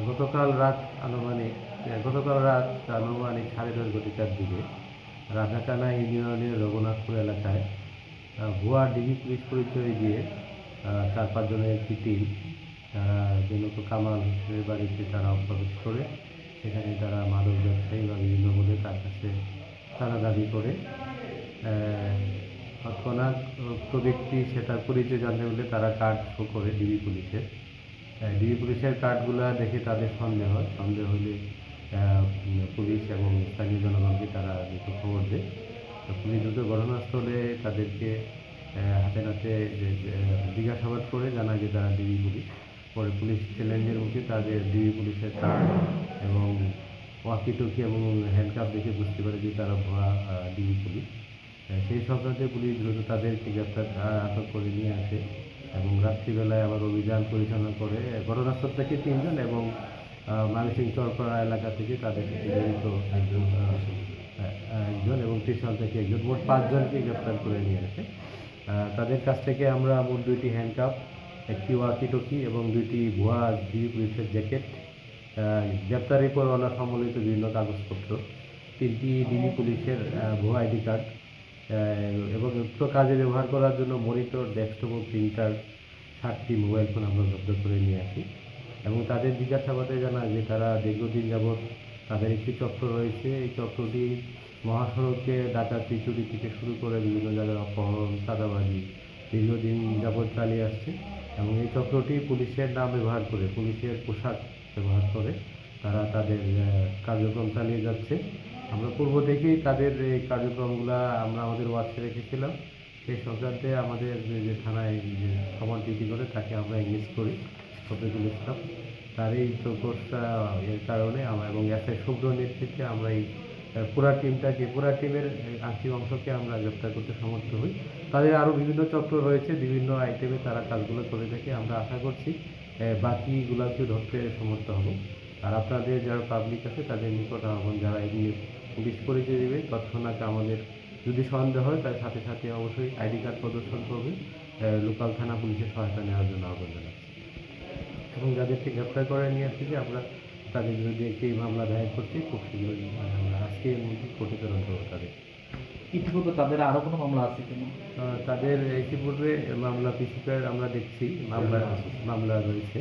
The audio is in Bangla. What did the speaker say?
গতকাল রাত আনুমানিক গতকাল রাত আনুমানিক 10:30 ঘটিকার দিকে রাজাকানা ইউনিয়নের রঘুনাথপুর এলাকায় ভুয়া ডিবি পুলিশ পরিচয় দিয়ে 4-5 জনের একটি টিম জনক কামাল হোসেনের বাড়িতে তারা প্রবেশ করে সেখানে তারা মাদক ব্যবসায়ী বা বিভিন্ন বলে তার কাছে তারা দাবি করে তৎক্ষণাৎ উক্ত ব্যক্তি সেটার পরিচয় জানতে হলে তারা কার্ড শো করে ডিবি পুলিশের কার্ডগুলো দেখে তাদের সন্দেহ হলে পুলিশ এবং স্থানীয় জনগণকে তারা দ্রুত খবর দেয়। তো পুলিশ দ্রুত ঘটনাস্থলে তাদেরকে হাতে নাতে জিজ্ঞাসাবাদ করে জানায় যে তারা ডিবি পুলিশ। পরে পুলিশ চ্যালেঞ্জের মুখে তাদের ডিবি পুলিশের কার্ড এবং ওয়াকিটকি এবং হ্যান্ডকাপ দেখে বুঝতে পারে যে তারা ভুয়া ডিবি পুলিশ। সেই সংক্রান্তে পুলিশ দ্রুত তাদেরকে আটক করে নিয়ে আসে এবং রাত্রিবেলায় আবার অভিযান পরিচালনা করে ঘটনাস্থল থেকে 3 জন এবং ময়মনসিংহ চরপাড়া এলাকা থেকে তাদের সাথে জড়িত একজন এবং ত্রিশাল থেকে একজন, মোট 5 জনকে গ্রেপ্তার করে নিয়ে আসে। তাদের কাছ থেকে আমরা মোট 2টি হ্যান্ডকাপ, একটি ওয়াকিটকি এবং 2টি ভুয়া ডিবি পুলিশের জ্যাকেট, গ্রেপ্তারের পর ওনার সম্বলিত বিভিন্ন কাগজপত্র, 3টি ডিবি পুলিশের ভুয়া আইডি কার্ড এবং উক্ত কাজে ব্যবহার করার জন্য মনিটর, ডেস্কটপ ও প্রিন্টার, 7টি মোবাইল ফোন আমরা জব্দ করে নিয়ে আসি এবং তাদের জিজ্ঞাসাবাদে জানা যে তারা দীর্ঘদিন যাবৎ তাদের একটি চক্র রয়েছে। এই চক্রটি মহাসড়কে ডাকাতি, চুরি থেকে শুরু করে বিভিন্ন জায়গায় অপহরণ, চাঁদাবাজি দীর্ঘদিন যাবৎ চালিয়ে আসছে এবং এই চক্রটি পুলিশের নাম ব্যবহার করে, পুলিশের পোশাক ব্যবহার করে তারা তাদের কার্যক্রম চালিয়ে যাচ্ছে। আমরা পূর্ব থেকেই তাদের এই কার্যক্রমগুলো আমরা আমাদের ওয়াচে রেখেছিলাম। সেই সংক্রান্তে আমাদের যে থানায় যে খবর ডিউটি করে তাকে আমরা এনগেজ করি, শফিকুল ইসলাম। তার এই চৌকসটা এর কারণে এবং এসআই শুভ্র নেতৃত্বে আমরা এই পুরা টিমের আংশিক অংশকে আমরা গ্রেপ্তার করতে সমর্থ হই। তাদের আরও বিভিন্ন চক্র রয়েছে, বিভিন্ন আইটেমে তারা কাজগুলো করে থাকে। আমরা আশা করছি বাকিগুলোকে ধরতে সমর্থ হব। আর আপনাদের যারা পাবলিক আছে তাদের নিকট আহ্বান, যারা এগুলি পুলিশ পরিচয় দেবে তৎক্ষণাৎ আমাদের যদি সন্দেহ হয় তার সাথে সাথে অবশ্যই আইডি কার্ড প্রদর্শন করবে, লোকাল থানা পুলিশের সহায়তা নেওয়ার জন্য আহ্বান জানাচ্ছি এবং যাদেরকে গ্রেপ্তার করে নিয়ে আসছি যে আমরা তাদের বিরুদ্ধে একটি মামলা দায়ের করছি, খুব শীঘ্রই আমরা আজকের মধ্যে কোর্টে প্রেরণ করবো তাদের। ইতিপূর্বে তাদের আরও কোনো মামলা আছে কিনা? তাদের ইতিপূর্বে মামলা পিসিকার আমরা দেখছি মামলা রয়েছে।